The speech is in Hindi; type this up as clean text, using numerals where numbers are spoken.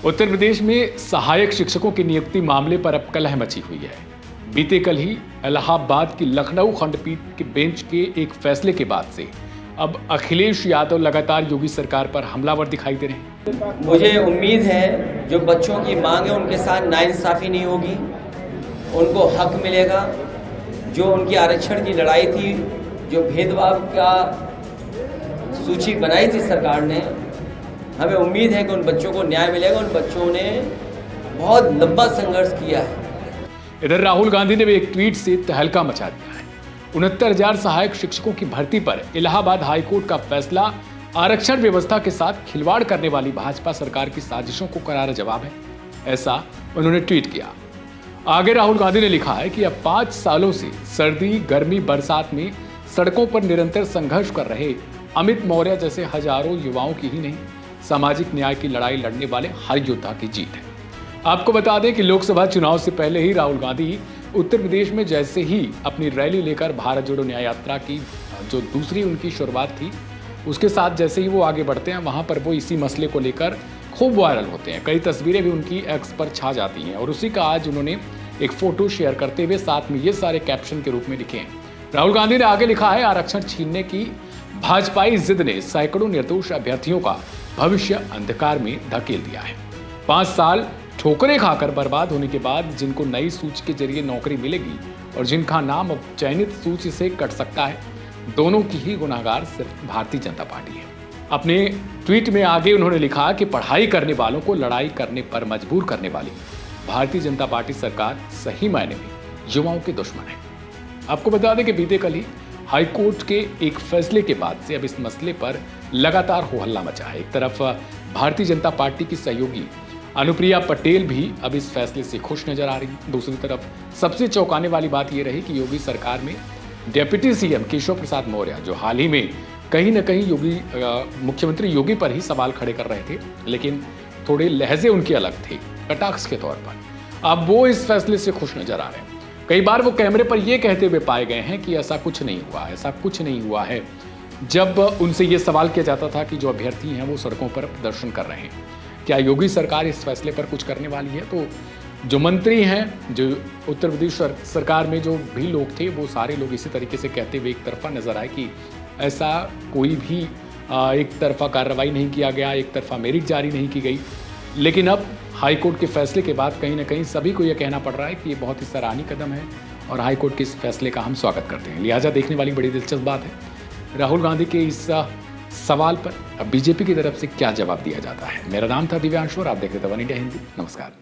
उत्तर प्रदेश में सहायक शिक्षकों की नियुक्ति मामले पर अब कलह मची हुई है। बीते कल ही इलाहाबाद की लखनऊ खंडपीठ के बेंच के एक फैसले के बाद से अब अखिलेश यादव लगातार योगी सरकार पर हमलावर दिखाई दे रहे हैं। मुझे उम्मीद है जो बच्चों की मांग है उनके साथ नाइंसाफी नहीं होगी, उनको हक मिलेगा। जो उनकी आरक्षण की लड़ाई थी, जो भेदभाव का सूची बनाई थी सरकार ने, हमें उम्मीद है कि उन बच्चों को न्याय मिलेगा। उन बच्चों ने बहुत लंबा संघर्ष किया है। इधर राहुल गांधी ने भी एक ट्वीट से तहलका मचा दिया है। 69,000 सहायक शिक्षकों की भर्ती पर इलाहाबाद हाईकोर्ट का फैसला आरक्षण व्यवस्था के साथ खिलवाड़ करने वाली भाजपा सरकार की साजिशों को करारा जवाब है, ऐसा उन्होंने ट्वीट किया। आगे राहुल गांधी ने लिखा है कि अब 5 सालों से सर्दी, गर्मी, बरसात में सड़कों पर निरंतर संघर्ष कर रहे अमित मौर्य जैसे हजारों युवाओं की ही नहीं, सामाजिक न्याय की लड़ाई लड़ने वाले हर योद्धा की जीत है। आपको बता दें कि लोकसभा चुनाव से पहले ही राहुल गांधी उत्तर प्रदेश में जैसे ही अपनी रैली लेकर भारत जोड़ो न्याय यात्रा की जो दूसरी उनकी शुरुआत थी, उसके साथ जैसे ही वो आगे बढ़ते हैं, वहां पर वो इसी मसले को लेकर खूब वायरल होते हैं। कई तस्वीरें भी उनकी एक्स पर छा जाती हैं और उसी का आज उन्होंने एक फोटो शेयर करते हुए साथ में ये सारे कैप्शन के रूप में लिखे हैं। राहुल गांधी ने आगे लिखा है, आरक्षण छीनने की भाजपाई जिद ने सैकड़ों निर्दोष अभ्यर्थियों का भविष्य अंधकार में धकेल दिया है। 5 साल ठोकरें खाकर बर्बाद होने के बाद जिनको नई सूची के जरिए नौकरी मिलेगी और जिनका नाम अब चयनित सूची से कट सकता है, दोनों की ही गुनाहगार सिर्फ भारतीय जनता पार्टी है। अपने ट्वीट में आगे उन्होंने लिखा कि पढ़ाई करने वालों को लड़ाई करने पर मजबूर करने वाली भारतीय जनता पार्टी सरकार सही मायने में युवाओं के दुश्मन है। आपको बता दें कि बीते कल ही हाईकोर्ट के एक फैसले के बाद से अब इस मसले पर लगातार हो हल्ला मचा है। एक तरफ भारतीय जनता पार्टी की सहयोगी अनुप्रिया पटेल भी अब इस फैसले से खुश नजर आ रही है। दूसरी तरफ सबसे चौंकाने वाली बात यह रही कि योगी सरकार में डिप्टी सीएम केशव प्रसाद मौर्य, जो हाल ही में कहीं न कहीं मुख्यमंत्री योगी पर ही सवाल खड़े कर रहे थे, लेकिन थोड़े लहजे उनके अलग थे कटाक्ष के तौर पर, अब वो इस फैसले से खुश नजर आ रहे हैं। कई बार वो कैमरे पर ये कहते हुए पाए गए हैं कि ऐसा कुछ नहीं हुआ, ऐसा कुछ नहीं हुआ है, जब उनसे ये सवाल किया जाता था कि जो अभ्यर्थी हैं वो सड़कों पर प्रदर्शन कर रहे हैं, क्या योगी सरकार इस फैसले पर कुछ करने वाली है? तो जो मंत्री हैं, जो उत्तर प्रदेश सरकार में जो भी लोग थे, वो सारे लोग इसी तरीके से कहते हुए एक तरफा नजर आए कि ऐसा कोई भी एक तरफा कार्रवाई नहीं किया गया, एक तरफा मेरिट जारी नहीं की गई। लेकिन अब हाईकोर्ट के फैसले के बाद कहीं ना कहीं सभी को यह कहना पड़ रहा है कि ये बहुत ही सराहनीय कदम है और हाईकोर्ट के इस फैसले का हम स्वागत करते हैं। लिहाजा देखने वाली बड़ी दिलचस्प बात है राहुल गांधी के इस सवाल पर अब बीजेपी की तरफ से क्या जवाब दिया जाता है। मेरा नाम था दिव्यांशु और आप देख रहे थे वन इंडिया हिंदी। नमस्कार।